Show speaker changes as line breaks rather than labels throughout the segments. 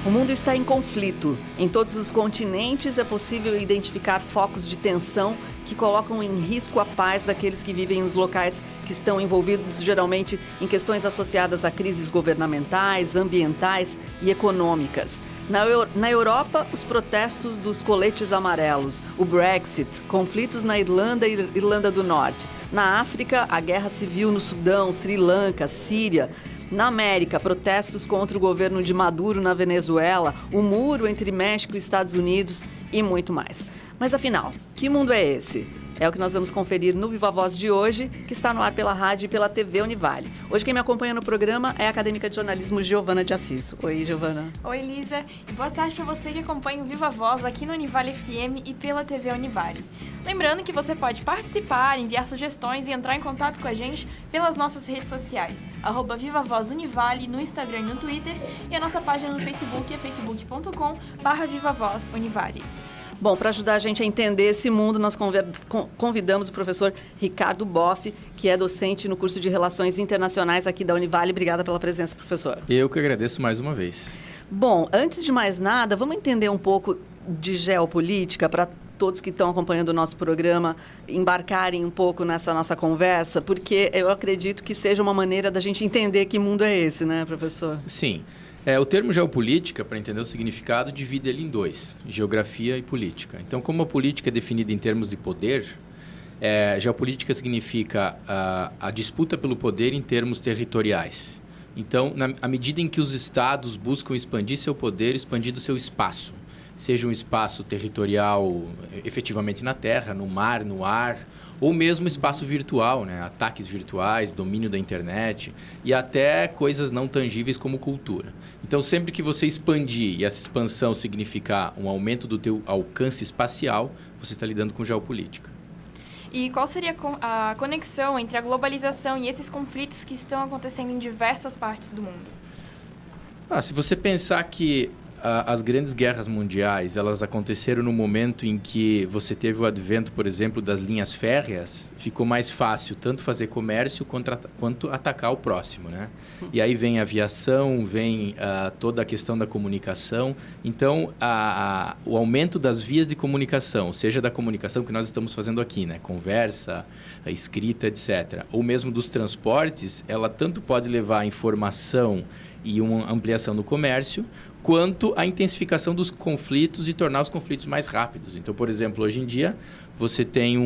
O mundo está em conflito. Em todos os continentes é possível identificar focos de tensão que colocam em risco a paz daqueles que vivem nos locais que estão envolvidos geralmente em questões associadas a crises governamentais, ambientais e econômicas. Na Europa, os protestos dos coletes amarelos, o Brexit, conflitos na Irlanda e Irlanda do Norte. Na África, a guerra civil no Sudão, Sri Lanka, Síria. Na América, protestos contra o governo de Maduro na Venezuela, o muro entre México e Estados Unidos e muito mais. Mas afinal, que mundo é esse? É o que nós vamos conferir no Viva Voz de hoje, que está no ar pela rádio e pela TV Univale. Hoje quem me acompanha no programa é a acadêmica de jornalismo Giovana de Assis. Oi, Giovana.
Oi, Lisa. E boa tarde para você que acompanha o Viva Voz aqui no Univale FM e pela TV Univale. Lembrando que você pode participar, enviar sugestões e entrar em contato com a gente pelas nossas redes sociais, @VivaVozUnivale no Instagram e no Twitter, e a nossa página no Facebook é facebook.com/VivaVozUnivale.
Bom, para ajudar a gente a entender esse mundo, nós convidamos o professor Ricardo Boff, que é docente no curso de Relações Internacionais aqui da Univale. Obrigada pela presença, professor.
Eu que agradeço mais uma vez.
Bom, antes de mais nada, vamos entender um pouco de geopolítica para todos que estão acompanhando o nosso programa embarcarem um pouco nessa nossa conversa, porque eu acredito que seja uma maneira da gente entender que mundo é esse, né, professor?
Sim. O termo geopolítica, para entender o significado, divide ele em dois, geografia e política. Então, como a política é definida em termos de poder, geopolítica significa a disputa pelo poder em termos territoriais. Então, à medida em que os estados buscam expandir seu poder, expandir o seu espaço, seja um espaço territorial efetivamente na terra, no mar, no ar, ou mesmo espaço virtual, né? Ataques virtuais, domínio da internet e até coisas não tangíveis como cultura. Então, sempre que você expandir e essa expansão significar um aumento do teu alcance espacial, você está lidando com geopolítica.
E qual seria a conexão entre a globalização e esses conflitos que estão acontecendo em diversas partes do mundo?
Se você pensar que as grandes guerras mundiais, elas aconteceram no momento em que você teve o advento, por exemplo, das linhas férreas, ficou mais fácil tanto fazer comércio quanto atacar o próximo, né? E aí vem a aviação, vem toda a questão da comunicação. Então, o aumento das vias de comunicação, seja da comunicação que nós estamos fazendo aqui, né? Conversa, a escrita, etc. Ou mesmo dos transportes, ela tanto pode levar a informação e uma ampliação do comércio, quanto a intensificação dos conflitos e tornar os conflitos mais rápidos. Então, por exemplo, hoje em dia, você tem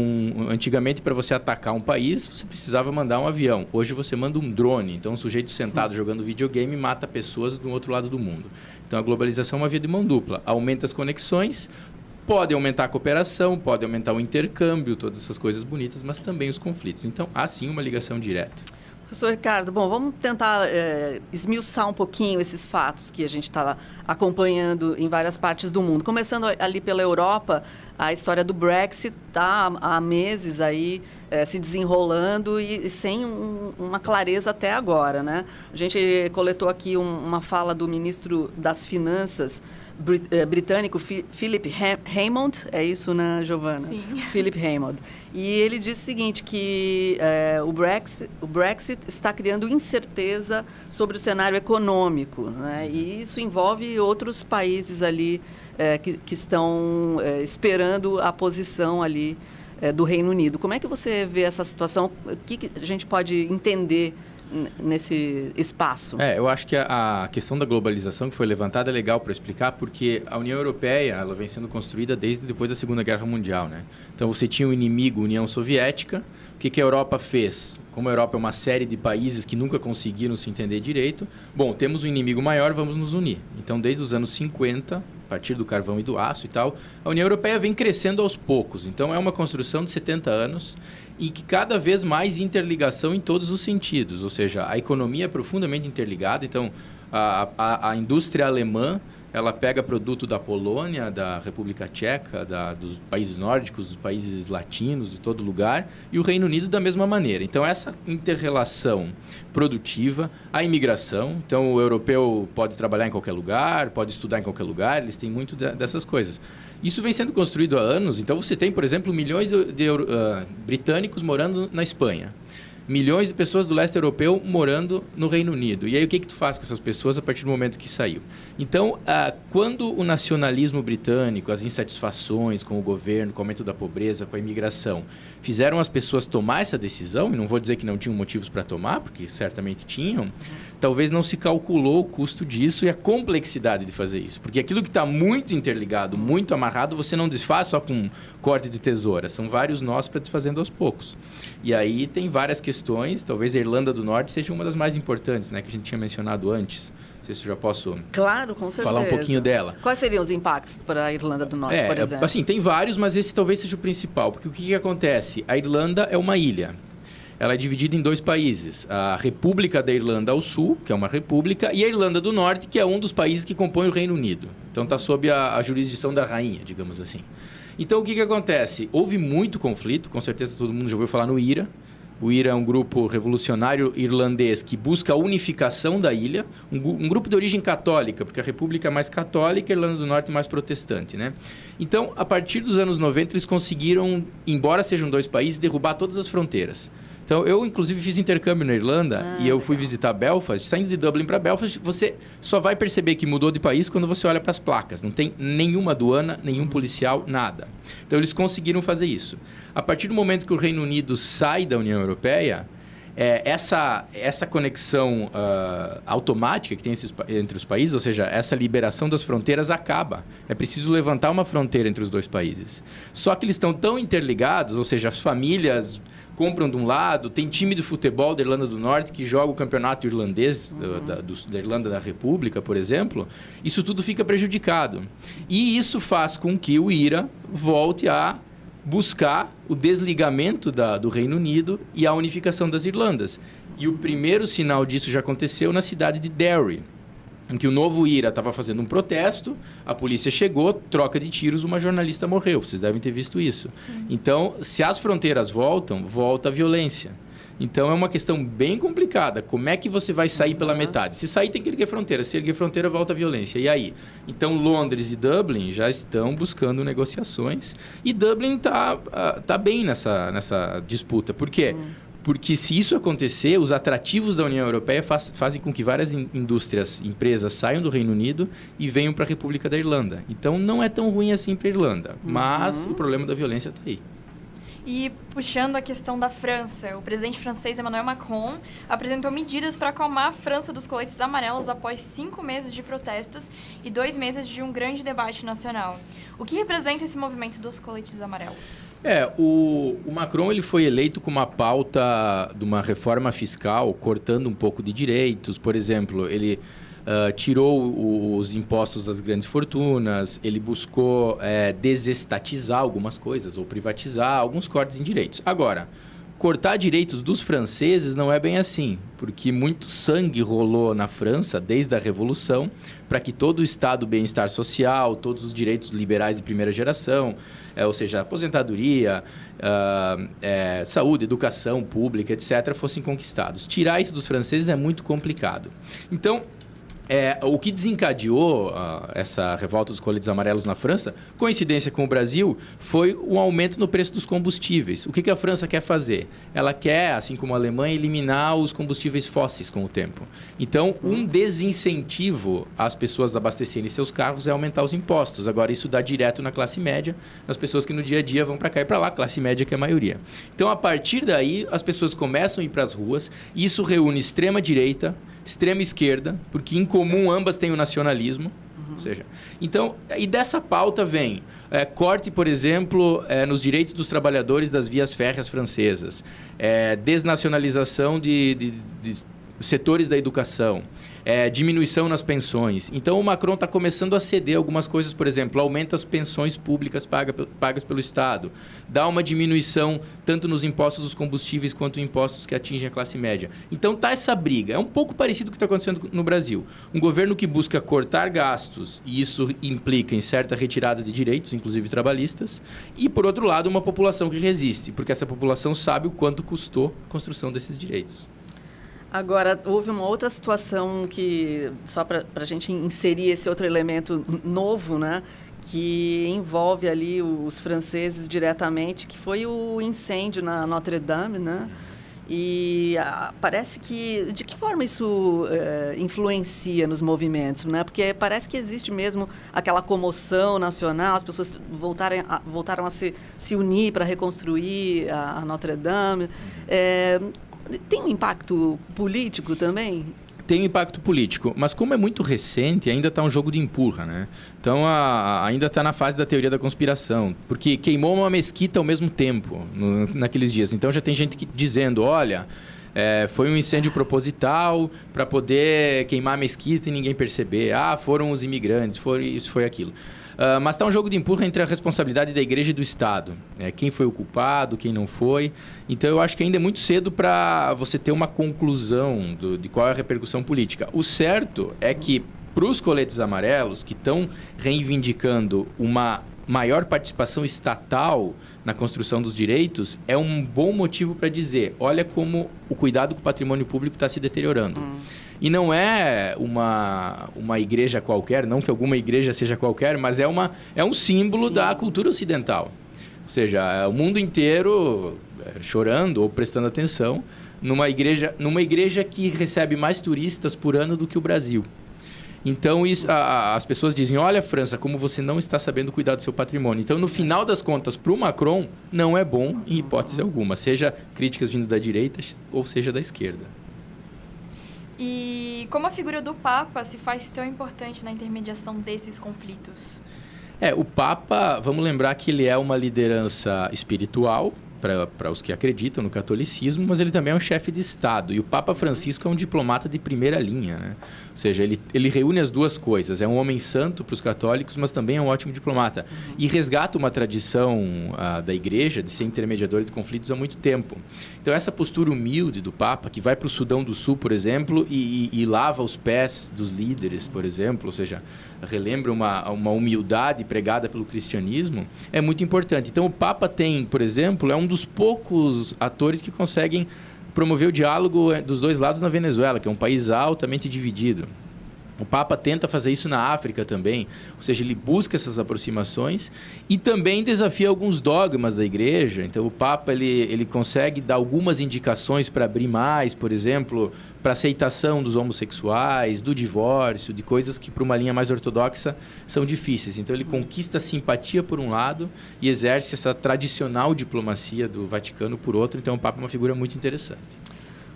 antigamente, para você atacar um país, você precisava mandar um avião. Hoje você manda um drone. Então, um sujeito sentado jogando videogame mata pessoas do outro lado do mundo. Então, a globalização é uma via de mão dupla. Aumenta as conexões, pode aumentar a cooperação, pode aumentar o intercâmbio, todas essas coisas bonitas, mas também os conflitos. Então, há sim uma ligação direta.
Professor Ricardo, bom, vamos tentar esmiuçar um pouquinho esses fatos que a gente está acompanhando em várias partes do mundo. Começando ali pela Europa, a história do Brexit está há meses aí se desenrolando e sem uma clareza até agora, né? A gente coletou aqui uma fala do ministro das Finanças britânico, Philip Hammond, é isso, né, Giovana?
Sim.
Philip Hammond. E ele disse o seguinte, que o Brexit está criando incerteza sobre o cenário econômico, né? E isso envolve outros países ali que estão esperando a posição ali do Reino Unido. Como é que você vê essa situação? O que a gente pode entender nesse espaço?
Eu acho que a questão da globalização que foi levantada é legal para explicar, porque a União Europeia ela vem sendo construída desde depois da Segunda Guerra Mundial, né? Então você tinha um inimigo, União Soviética. O que a Europa fez? Como a Europa é uma série de países que nunca conseguiram se entender direito, bom, temos um inimigo maior, vamos nos unir. Então, desde os anos 50, a partir do carvão e do aço e tal, a União Europeia vem crescendo aos poucos. Então, é uma construção de 70 anos e que cada vez mais interligação em todos os sentidos. Ou seja, a economia é profundamente interligada. Então, a indústria alemã, ela pega produto da Polônia, da República Tcheca, dos países nórdicos, dos países latinos, de todo lugar, e o Reino Unido da mesma maneira. Então, essa inter-relação produtiva, a imigração, então o europeu pode trabalhar em qualquer lugar, pode estudar em qualquer lugar, eles têm muito dessas coisas. Isso vem sendo construído há anos, então você tem, por exemplo, milhões de britânicos morando na Espanha. milhões de pessoas do leste europeu morando no Reino Unido. E aí o que tu faz com essas pessoas a partir do momento que saiu? Então, quando o nacionalismo britânico, as insatisfações com o governo, com o aumento da pobreza, com a imigração, fizeram as pessoas tomar essa decisão, e não vou dizer que não tinham motivos para tomar, porque certamente tinham, talvez não se calculou o custo disso e a complexidade de fazer isso. Porque aquilo que está muito interligado, muito amarrado, você não desfaz só com corte de tesoura. São vários nós para desfazendo aos poucos. E aí tem várias questões, talvez a Irlanda do Norte seja uma das mais importantes, né, que a gente tinha mencionado antes. Não sei se eu já posso
claro, com certeza.
falar um pouquinho dela.
Quais seriam os impactos para a Irlanda do Norte, por exemplo?
Assim, tem vários, mas esse talvez seja o principal. Porque o que acontece? A Irlanda é uma ilha. Ela é dividida em 2 países. A República da Irlanda ao Sul, que é uma república, e a Irlanda do Norte, que é um dos países que compõem o Reino Unido. Então está sob a jurisdição da rainha, digamos assim. Então o que acontece? Houve muito conflito, com certeza todo mundo já ouviu falar no IRA. O IRA é um grupo revolucionário irlandês que busca a unificação da ilha, um grupo de origem católica, porque a República é mais católica e a Irlanda do Norte é mais protestante, né? Então, a partir dos anos 90, eles conseguiram, embora sejam 2 países, derrubar todas as fronteiras. Então, eu, inclusive, fiz intercâmbio na Irlanda e eu fui visitar Belfast. Saindo de Dublin para Belfast, você só vai perceber que mudou de país quando você olha para as placas. Não tem nenhuma aduana, nenhum policial, nada. Então, eles conseguiram fazer isso. A partir do momento que o Reino Unido sai da União Europeia, essa conexão automática que tem entre os países, ou seja, essa liberação das fronteiras acaba. É preciso levantar uma fronteira entre os 2 países. Só que eles estão tão interligados, ou seja, as famílias compram de um lado, tem time de futebol da Irlanda do Norte que joga o campeonato irlandês da Irlanda da República, por exemplo, isso tudo fica prejudicado. E isso faz com que o IRA volte a buscar o desligamento do Reino Unido e a unificação das Irlandas. E o primeiro sinal disso já aconteceu na cidade de Derry, em que o novo IRA estava fazendo um protesto, a polícia chegou, troca de tiros, uma jornalista morreu. Vocês devem ter visto isso. Sim. Então, se as fronteiras voltam, volta a violência. Então, é uma questão bem complicada. Como é que você vai sair pela metade? Se sair, tem que erguer fronteira. Se erguer fronteira, volta a violência. E aí? Então, Londres e Dublin já estão buscando negociações. E Dublin tá bem nessa disputa. Por quê? Porque se isso acontecer, os atrativos da União Europeia fazem com que várias empresas saiam do Reino Unido e venham para a República da Irlanda. Então, não é tão ruim assim para a Irlanda. Mas o problema da violência está aí.
E puxando a questão da França, o presidente francês Emmanuel Macron apresentou medidas para acalmar a França dos coletes amarelos após 5 meses de protestos e 2 meses de um grande debate nacional. O que representa esse movimento dos coletes amarelos?
O Macron ele foi eleito com uma pauta de uma reforma fiscal, cortando um pouco de direitos. Por exemplo, ele tirou os impostos das grandes fortunas, ele buscou desestatizar algumas coisas ou privatizar alguns cortes em direitos. Agora, cortar direitos dos franceses não é bem assim, porque muito sangue rolou na França desde a Revolução para que todo o Estado, bem-estar social, todos os direitos liberais de primeira geração, ou seja, aposentadoria, saúde, educação pública, etc., fossem conquistados. Tirar isso dos franceses é muito complicado. Então, o que desencadeou essa revolta dos coletes amarelos na França, coincidência com o Brasil, foi o aumento no preço dos combustíveis. O que a França quer fazer? Ela quer, assim como a Alemanha, eliminar os combustíveis fósseis com o tempo. Então, um desincentivo às pessoas abastecerem seus carros é aumentar os impostos. Agora, isso dá direto na classe média, nas pessoas que no dia a dia vão para cá e para lá, classe média que é a maioria. Então, a partir daí, as pessoas começam a ir para as ruas, e isso reúne extrema-direita, extrema-esquerda, porque em comum ambas têm o nacionalismo. Ou seja, então, e dessa pauta vem corte, por exemplo, nos direitos dos trabalhadores das vias férreas francesas, desnacionalização de setores da educação, diminuição nas pensões. Então, o Macron está começando a ceder algumas coisas, por exemplo, aumenta as pensões públicas pagas pelo Estado, dá uma diminuição tanto nos impostos dos combustíveis quanto impostos que atingem a classe média. Então, tá essa briga. É um pouco parecido com o que está acontecendo no Brasil. Um governo que busca cortar gastos, e isso implica em certa retirada de direitos, inclusive trabalhistas, e, por outro lado, uma população que resiste, porque essa população sabe o quanto custou a construção desses direitos.
Agora, houve uma outra situação que, só para a gente inserir esse outro elemento novo, né, que envolve ali os franceses diretamente, que foi o incêndio na Notre Dame, né? E parece que... De que forma isso influencia nos movimentos, né? Porque parece que existe mesmo aquela comoção nacional, as pessoas voltaram a se unir para reconstruir a Notre Dame. Tem um impacto político também?
Tem impacto político, mas como é muito recente, ainda está um jogo de empurra, né? Então, ainda está na fase da teoria da conspiração, porque queimou uma mesquita ao mesmo tempo, naqueles dias. Então, já tem gente dizendo, olha, foi um incêndio proposital para poder queimar a mesquita e ninguém perceber. Foram os imigrantes, isso foi aquilo. Mas está um jogo de empurra entre a responsabilidade da igreja e do Estado. Quem foi o culpado, quem não foi. Então, eu acho que ainda é muito cedo para você ter uma conclusão de qual é a repercussão política. O certo é que, para os coletes amarelos, que estão reivindicando uma maior participação estatal na construção dos direitos, é um bom motivo para dizer, olha como o cuidado com o patrimônio público está se deteriorando. E não é uma igreja qualquer, não que alguma igreja seja qualquer, mas é um símbolo da cultura ocidental. Ou seja, o mundo inteiro chorando ou prestando atenção numa igreja que recebe mais turistas por ano do que o Brasil. Então, as pessoas dizem, olha, França, como você não está sabendo cuidar do seu patrimônio. Então, no final das contas, para o Macron, não é bom em hipótese alguma, seja críticas vindo da direita ou seja da esquerda.
E como a figura do Papa se faz tão importante na intermediação desses conflitos?
O Papa, vamos lembrar que ele é uma liderança espiritual, para os que acreditam no catolicismo, mas ele também é um chefe de Estado. E o Papa Francisco é um diplomata de primeira linha, né? Ou seja, ele reúne as duas coisas. É um homem santo para os católicos, mas também é um ótimo diplomata. E resgata uma tradição da Igreja de ser intermediador de conflitos há muito tempo. Então, essa postura humilde do Papa, que vai para o Sudão do Sul, por exemplo, e lava os pés dos líderes, por exemplo, ou seja, relembra uma humildade pregada pelo cristianismo, é muito importante. Então, o Papa tem, por exemplo, é um dos poucos atores que conseguem promover o diálogo dos dois lados na Venezuela, que é um país altamente dividido. O Papa tenta fazer isso na África também, ou seja, ele busca essas aproximações e também desafia alguns dogmas da Igreja. Então, o Papa ele consegue dar algumas indicações para abrir mais, por exemplo, para aceitação dos homossexuais, do divórcio, de coisas que para uma linha mais ortodoxa são difíceis. Então, ele conquista a simpatia por um lado e exerce essa tradicional diplomacia do Vaticano por outro. Então, o Papa é uma figura muito interessante.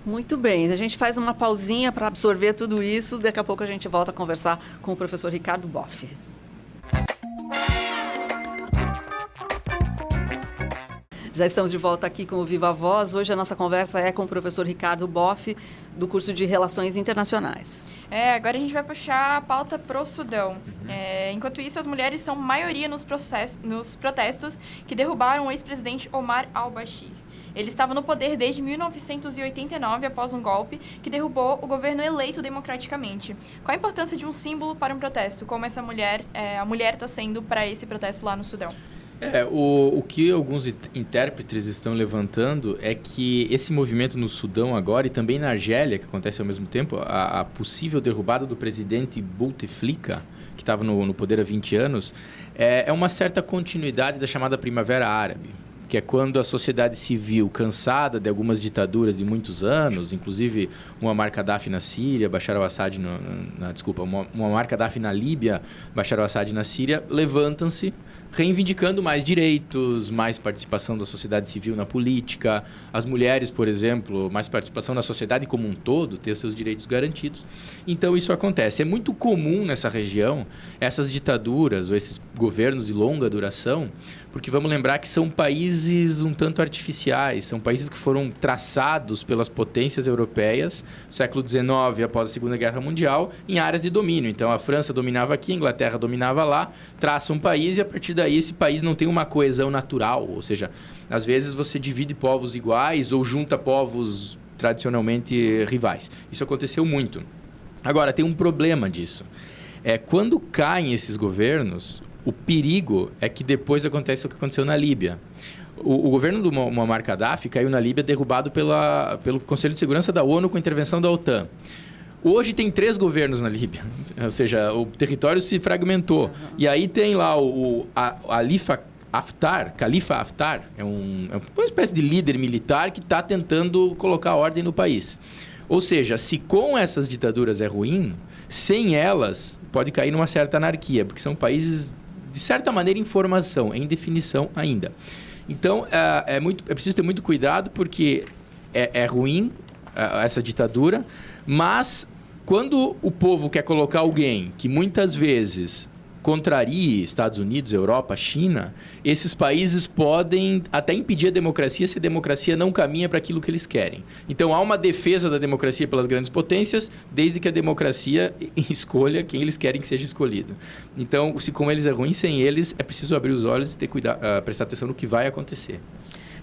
Muito bem, a gente faz uma pausinha para absorver tudo isso. Daqui a pouco a gente volta a conversar com o professor Ricardo Boff. Já estamos de volta aqui com o Viva Voz. Hoje a nossa conversa é com o professor Ricardo Boff, do curso de Relações Internacionais.
Agora a gente vai puxar a pauta pro Sudão. Enquanto isso, as mulheres são maioria nos protestos que derrubaram o ex-presidente Omar al-Bashir. Ele estava no poder desde 1989, após um golpe que derrubou o governo eleito democraticamente. Qual a importância de um símbolo para um protesto, como essa mulher, a mulher está sendo para esse protesto lá no Sudão?
O que alguns intérpretes estão levantando é que esse movimento no Sudão agora e também na Argélia, que acontece ao mesmo tempo, a possível derrubada do presidente Bouteflika, que estava no poder há 20 anos, é uma certa continuidade da chamada Primavera Árabe, que é quando a sociedade civil, cansada de algumas ditaduras de muitos anos, inclusive Muammar Gaddafi na Síria, Bashar al-Assad Muammar Gaddafi na Líbia, Bashar al-Assad na Síria, levantam-se reivindicando mais direitos, mais participação da sociedade civil na política, as mulheres, por exemplo, mais participação na sociedade como um todo, ter seus direitos garantidos. Então, isso acontece. É muito comum nessa região essas ditaduras ou esses governos de longa duração, porque vamos lembrar que são países um tanto artificiais, são países que foram traçados pelas potências europeias no século XIX, após a Segunda Guerra Mundial, em áreas de domínio. Então, a França dominava aqui, a Inglaterra dominava lá, traça um país e, a partir daí, esse país não tem uma coesão natural. Ou seja, às vezes você divide povos iguais ou junta povos tradicionalmente rivais. Isso aconteceu muito. Agora, tem um problema disso. Quando caem esses governos, o perigo é que depois acontece o que aconteceu na Líbia. O governo do Muammar Gaddafi caiu na Líbia derrubado pelo Conselho de Segurança da ONU com intervenção da OTAN. Hoje tem 3 governos na Líbia, ou seja, o território se fragmentou. E aí tem lá o Haftar, Califa Haftar, é uma espécie de líder militar que está tentando colocar ordem no país. Ou seja, se com essas ditaduras é ruim, sem elas pode cair numa certa anarquia, porque são países, de certa maneira, em formação, em definição ainda. Então, é preciso ter muito cuidado, porque é ruim essa ditadura, mas quando o povo quer colocar alguém que muitas vezes contrarie Estados Unidos, Europa, China, esses países podem até impedir a democracia se a democracia não caminha para aquilo que eles querem. Então, há uma defesa da democracia pelas grandes potências, desde que a democracia escolha quem eles querem que seja escolhido. Então, se com eles é ruim, sem eles, é preciso abrir os olhos e prestar atenção no que vai acontecer.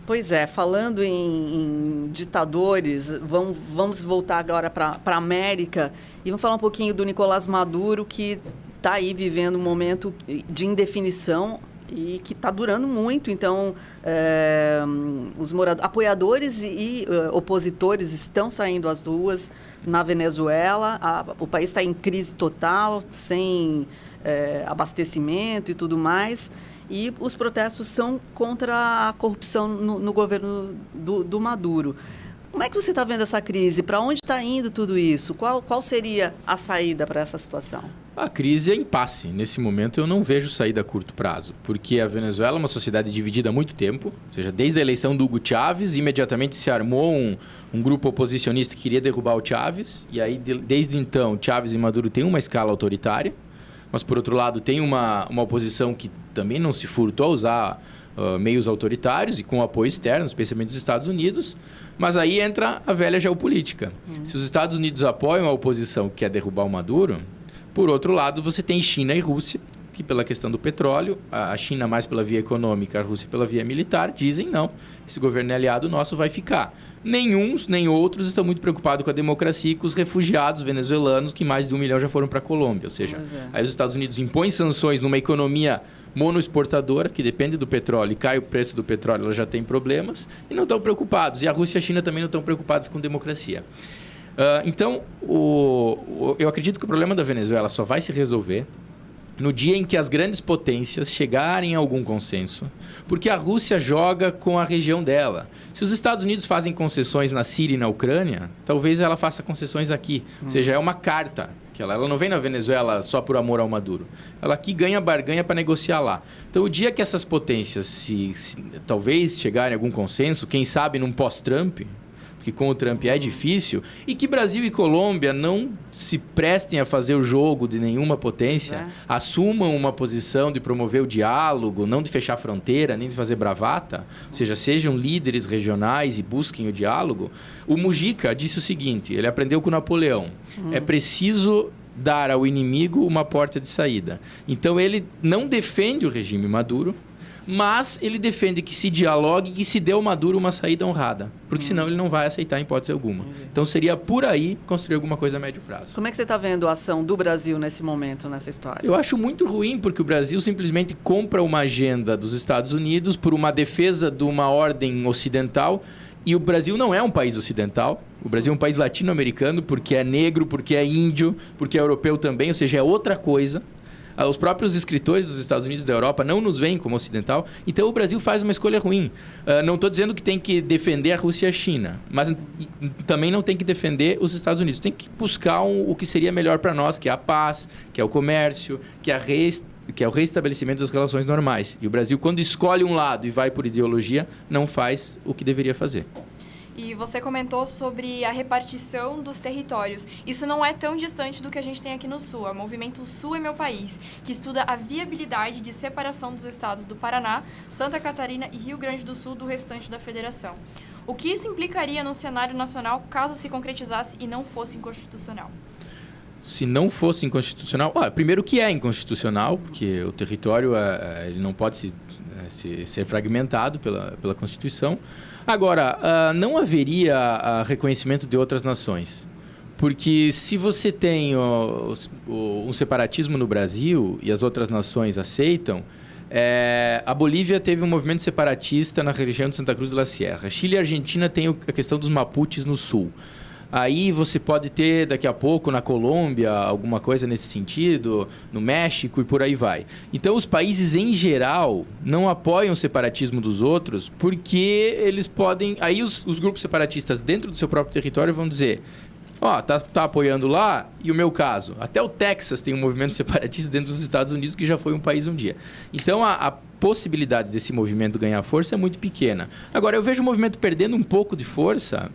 Pois é, falando em ditadores, vamos voltar agora para a América e vamos falar um pouquinho do Nicolás Maduro, que está aí vivendo um momento de indefinição e que está durando muito. Então, os apoiadores e opositores estão saindo às ruas na Venezuela. O país está em crise total, sem abastecimento e tudo mais. E os protestos são contra a corrupção no governo do Maduro. Como é que você está vendo essa crise? Para onde está indo tudo isso? Qual seria a saída para essa situação?
A crise é impasse. Nesse momento, eu não vejo saída a curto prazo, porque a Venezuela é uma sociedade dividida há muito tempo, ou seja, desde a eleição do Hugo Chávez, imediatamente se armou um grupo oposicionista que queria derrubar o Chávez, e aí, desde então, Chávez e Maduro têm uma escala autoritária, mas, por outro lado, tem uma oposição que também não se furtou a usar meios autoritários e com apoio externo, especialmente dos Estados Unidos. Mas aí entra a velha geopolítica. Se os Estados Unidos apoiam a oposição que quer derrubar o Maduro, por outro lado, você tem China e Rússia, que pela questão do petróleo, a China mais pela via econômica, a Rússia pela via militar, dizem não, esse governo é aliado nosso, vai ficar. Nem uns, nem outros estão muito preocupados com a democracia e com os refugiados venezuelanos, que mais de 1 milhão já foram para a Colômbia. Ou seja, aí os Estados Unidos impõem sanções numa economia monoexportadora, que depende do petróleo, e cai o preço do petróleo, ela já tem problemas, e não estão preocupados. E a Rússia e a China também não estão preocupados com democracia. Então, eu acredito que o problema da Venezuela só vai se resolver no dia em que as grandes potências chegarem a algum consenso, porque a Rússia joga com a região dela. Se os Estados Unidos fazem concessões na Síria e na Ucrânia, talvez ela faça concessões aqui. Ou seja, é uma carta. Que ela não vem na Venezuela só por amor ao Maduro. Ela aqui ganha barganha para negociar lá. Então, o dia que essas potências talvez chegarem a algum consenso, quem sabe num pós-Trump, porque com o Trump é difícil, e que Brasil e Colômbia não se prestem a fazer o jogo de nenhuma potência, assumam uma posição de promover o diálogo, não de fechar fronteira, nem de fazer bravata, ou seja, sejam líderes regionais e busquem o diálogo. O Mujica disse o seguinte, ele aprendeu com Napoleão, é preciso dar ao inimigo uma porta de saída. Então, ele não defende o regime Maduro, mas ele defende que se dialogue e que se dê ao Maduro uma saída honrada, porque senão ele não vai aceitar em hipótese alguma. Então seria por aí construir alguma coisa a médio prazo.
Como é que você está vendo a ação do Brasil nesse momento, nessa história?
Eu acho muito ruim, porque o Brasil simplesmente compra uma agenda dos Estados Unidos por uma defesa de uma ordem ocidental, e o Brasil não é um país ocidental. O Brasil é um país latino-americano, porque é negro, porque é índio, porque é europeu também, ou seja, é outra coisa. Os próprios escritores dos Estados Unidos e da Europa não nos veem como ocidental. Então, o Brasil faz uma escolha ruim. Não estou dizendo que tem que defender a Rússia e a China, mas também não tem que defender os Estados Unidos. Tem que buscar o que seria melhor para nós, que é a paz, que é o comércio, que é o reestabelecimento das relações normais. E o Brasil, quando escolhe um lado e vai por ideologia, não faz o que deveria fazer.
E você comentou sobre a repartição dos territórios. Isso não é tão distante do que a gente tem aqui no Sul. O Movimento Sul é Meu País, que estuda a viabilidade de separação dos estados do Paraná, Santa Catarina e Rio Grande do Sul do restante da federação. O que isso implicaria no cenário nacional caso se concretizasse e não fosse inconstitucional?
Se não fosse inconstitucional... primeiro que é inconstitucional, porque o território ele não pode ser fragmentado pela Constituição. Agora, não haveria reconhecimento de outras nações. Porque se você tem um separatismo no Brasil e as outras nações aceitam, a Bolívia teve um movimento separatista na região de Santa Cruz de la Sierra. Chile e Argentina têm a questão dos Mapuches no sul. Aí você pode ter, daqui a pouco, na Colômbia, alguma coisa nesse sentido, no México e por aí vai. Então, os países, em geral, não apoiam o separatismo dos outros porque eles podem... Aí, os grupos separatistas dentro do seu próprio território vão dizer... tá apoiando lá, e o meu caso? Até o Texas tem um movimento separatista dentro dos Estados Unidos, que já foi um país um dia. Então, a possibilidade desse movimento ganhar força é muito pequena. Agora, eu vejo o movimento perdendo um pouco de força,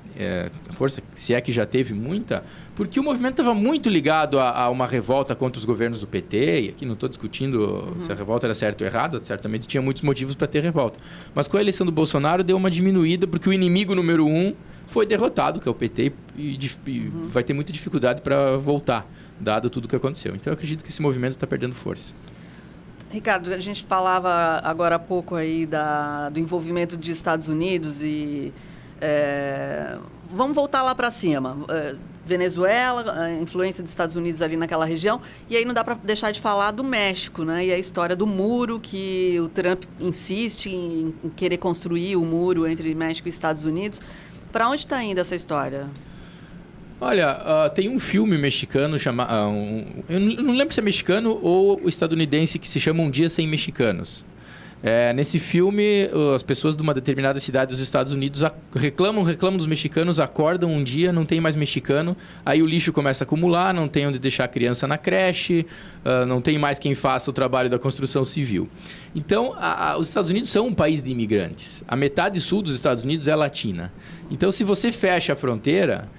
força, se é que já teve muita, porque o movimento estava muito ligado a uma revolta contra os governos do PT, e aqui não estou discutindo se a revolta era certa ou errada, certamente tinha muitos motivos para ter revolta. Mas com a eleição do Bolsonaro, deu uma diminuída, porque o inimigo número 1 foi derrotado, que é o PT, e vai ter muita dificuldade para voltar, dado tudo o que aconteceu. Então, eu acredito que esse movimento está perdendo força.
Ricardo, a gente falava agora há pouco aí do envolvimento dos Estados Unidos e... vamos voltar lá para cima. Venezuela, a influência dos Estados Unidos ali naquela região, e aí não dá para deixar de falar do México, né? E a história do muro, que o Trump insiste em querer construir o muro entre México e Estados Unidos. Para onde está indo essa história?
Olha, tem um filme mexicano chamado... eu não lembro se é mexicano ou estadunidense, que se chama Um Dia Sem Mexicanos. Nesse filme, as pessoas de uma determinada cidade dos Estados Unidos reclamam dos mexicanos, acordam um dia, não tem mais mexicano, aí o lixo começa a acumular, não tem onde deixar a criança na creche, não tem mais quem faça o trabalho da construção civil. Então, os Estados Unidos são um país de imigrantes. A metade sul dos Estados Unidos é latina. Então, se você fecha a fronteira...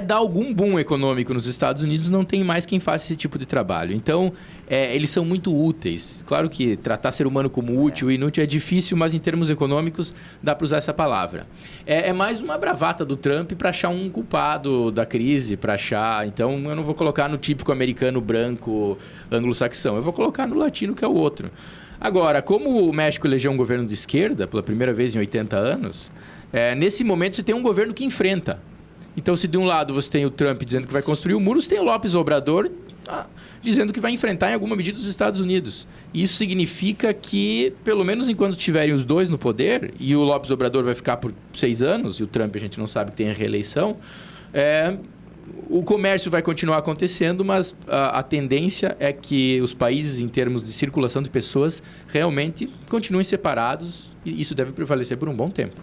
dar algum boom econômico nos Estados Unidos, não tem mais quem faça esse tipo de trabalho. Então, eles são muito úteis. Claro que tratar ser humano como útil e inútil é difícil, mas em termos econômicos dá para usar essa palavra. É mais uma bravata do Trump para achar um culpado da crise, para achar... Então, eu não vou colocar no típico americano branco anglo-saxão, eu vou colocar no latino, que é o outro. Agora, como o México elegeu um governo de esquerda pela primeira vez em 80 anos, nesse momento você tem um governo que enfrenta. Então, se de um lado você tem o Trump dizendo que vai construir o muro, você tem o López Obrador dizendo que vai enfrentar em alguma medida os Estados Unidos. Isso significa que, pelo menos enquanto tiverem os dois no poder, e o López Obrador vai ficar por 6 anos, e o Trump a gente não sabe que tem a reeleição, o comércio vai continuar acontecendo, mas a tendência é que os países, em termos de circulação de pessoas, realmente continuem separados, e isso deve prevalecer por um bom tempo.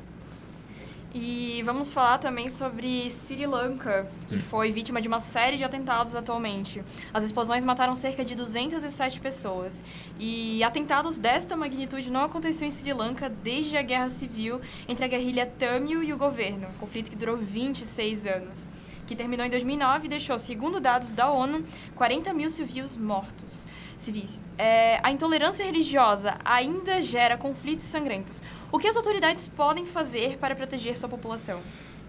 E vamos falar também sobre Sri Lanka, que foi vítima de uma série de atentados atualmente. As explosões mataram cerca de 207 pessoas. E atentados desta magnitude não aconteciam em Sri Lanka desde a guerra civil entre a guerrilha Tamil e o governo, um conflito que durou 26 anos, que terminou em 2009 e deixou, segundo dados da ONU, 40 mil civis mortos. A intolerância religiosa ainda gera conflitos sangrentos. O que as autoridades podem fazer para proteger sua população?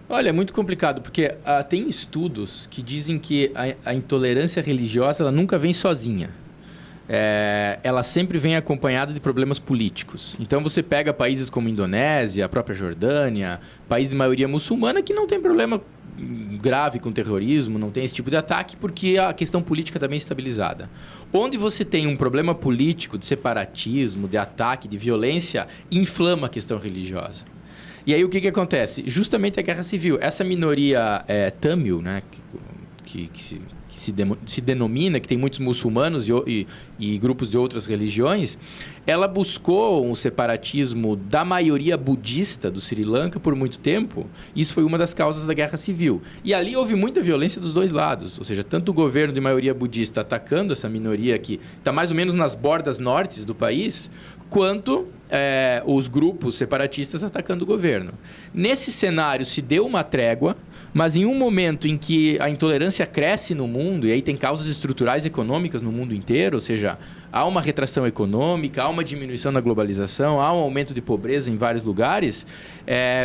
Olha, é muito complicado, porque tem estudos que dizem que a intolerância religiosa ela nunca vem sozinha. Ela sempre vem acompanhada de problemas políticos. Então, você pega países como a Indonésia, a própria Jordânia, país de maioria muçulmana que não tem problema grave com terrorismo, não tem esse tipo de ataque, porque a questão política está bem estabilizada. Onde você tem um problema político, de separatismo, de ataque, de violência, inflama a questão religiosa. E aí o que acontece? Justamente a guerra civil. Essa minoria Tamil, né, que se denomina, que tem muitos muçulmanos e grupos de outras religiões, ela buscou um separatismo da maioria budista do Sri Lanka por muito tempo. Isso foi uma das causas da guerra civil. E ali houve muita violência dos dois lados, ou seja, tanto o governo de maioria budista atacando essa minoria que está mais ou menos nas bordas nortes do país, quanto os grupos separatistas atacando o governo. Nesse cenário se deu uma trégua, mas em um momento em que a intolerância cresce no mundo, e aí tem causas estruturais econômicas no mundo inteiro, ou seja, há uma retração econômica, há uma diminuição na globalização, há um aumento de pobreza em vários lugares,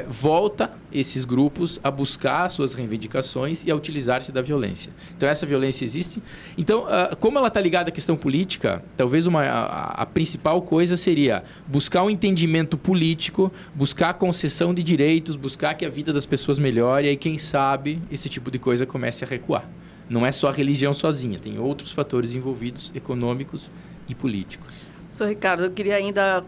volta esses grupos a buscar suas reivindicações e a utilizar-se da violência. Então, essa violência existe. Então, como ela está ligada à questão política, talvez a principal coisa seria buscar um entendimento político, buscar a concessão de direitos, buscar que a vida das pessoas melhore, e aí, quem sabe, esse tipo de coisa comece a recuar. Não é só a religião sozinha, tem outros fatores envolvidos, econômicos e políticos.
Professor Ricardo, eu queria ainda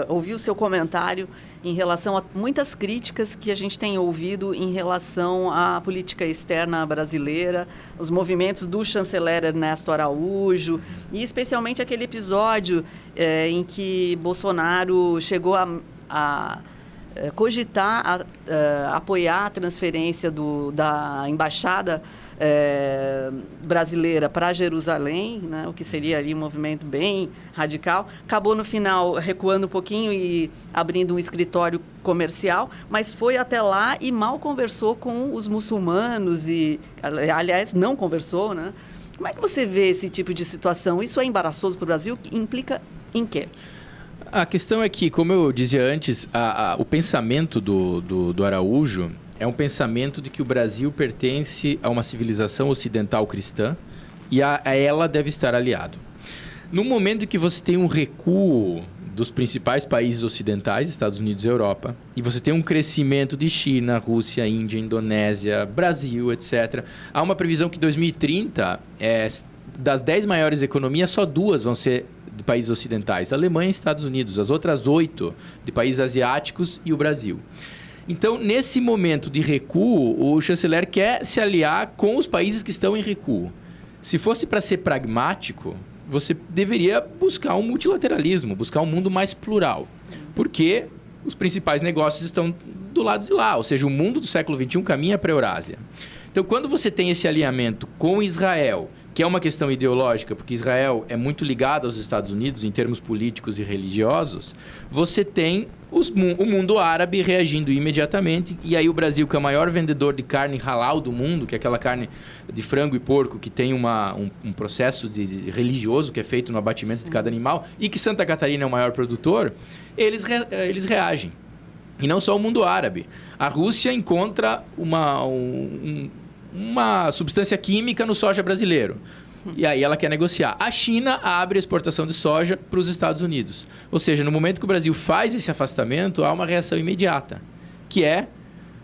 ouvir o seu comentário em relação a muitas críticas que a gente tem ouvido em relação à política externa brasileira, os movimentos do chanceler Ernesto Araújo, e especialmente aquele episódio em que Bolsonaro chegou a cogitar, apoiar a transferência da embaixada brasileira para Jerusalém, né, o que seria ali um movimento bem radical. Acabou no final recuando um pouquinho e abrindo um escritório comercial, mas foi até lá e mal conversou com os muçulmanos e, aliás, não conversou, né? Como é que você vê esse tipo de situação? Isso é embaraçoso para o Brasil? Implica em quê?
A questão é que, como eu dizia antes, o pensamento do Araújo é um pensamento de que o Brasil pertence a uma civilização ocidental cristã e a ela deve estar aliado. No momento que você tem um recuo dos principais países ocidentais, Estados Unidos e Europa, e você tem um crescimento de China, Rússia, Índia, Indonésia, Brasil, etc., há uma previsão que em 2030, das 10 maiores economias, só 2 vão ser de países ocidentais, Alemanha e Estados Unidos, as outras 8 de países asiáticos e o Brasil. Então, nesse momento de recuo, o chanceler quer se aliar com os países que estão em recuo. Se fosse para ser pragmático, você deveria buscar um multilateralismo, buscar um mundo mais plural, porque os principais negócios estão do lado de lá, ou seja, o mundo do século XXI caminha para a Eurásia. Então, quando você tem esse alinhamento com Israel, que é uma questão ideológica, porque Israel é muito ligado aos Estados Unidos em termos políticos e religiosos, você tem o mundo árabe reagindo imediatamente, e aí o Brasil, que é o maior vendedor de carne halal do mundo, que é aquela carne de frango e porco que tem um processo religioso que é feito no abatimento de cada animal, e que Santa Catarina é o maior produtor, eles reagem. E não só o mundo árabe. A Rússia encontra uma substância química no soja brasileiro. E aí ela quer negociar. A China abre a exportação de soja para os Estados Unidos. Ou seja, no momento que o Brasil faz esse afastamento, há uma reação imediata, que é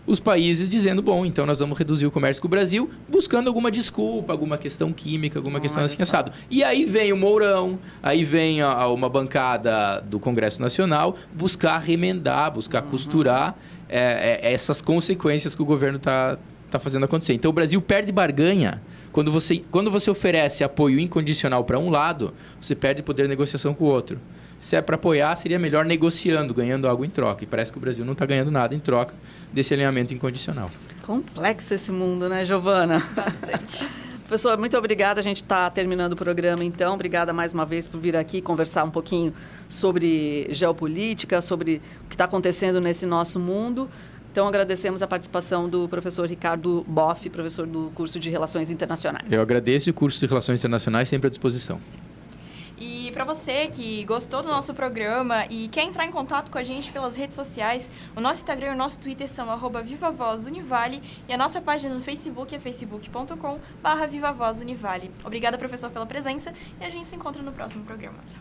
os países dizendo, bom, então nós vamos reduzir o comércio com o Brasil, buscando alguma desculpa, alguma questão química, alguma questão assim assado. E aí vem o Mourão, aí vem uma bancada do Congresso Nacional buscar remendar, buscar costurar essas consequências que o governo está fazendo acontecer. Então o Brasil perde barganha. Quando você oferece apoio incondicional para um lado, você perde poder de negociação com o outro. Se é para apoiar, seria melhor negociando, ganhando algo em troca. E parece que o Brasil não está ganhando nada em troca desse alinhamento incondicional.
Complexo esse mundo, né, Giovana?
Bastante.
Professor, muito obrigada. A gente está terminando o programa, então. Obrigada mais uma vez por vir aqui conversar um pouquinho sobre geopolítica, sobre o que está acontecendo nesse nosso mundo. Então, agradecemos a participação do professor Ricardo Boff, professor do curso de Relações Internacionais.
Eu agradeço, e o curso de Relações Internacionais sempre à disposição.
E para você que gostou do nosso programa e quer entrar em contato com a gente pelas redes sociais, o nosso Instagram e o nosso Twitter são @VivaVozUnivale e a nossa página no Facebook é facebook.com/VivaVozUnivale. Obrigada, professor, pela presença e a gente se encontra no próximo programa. Tchau.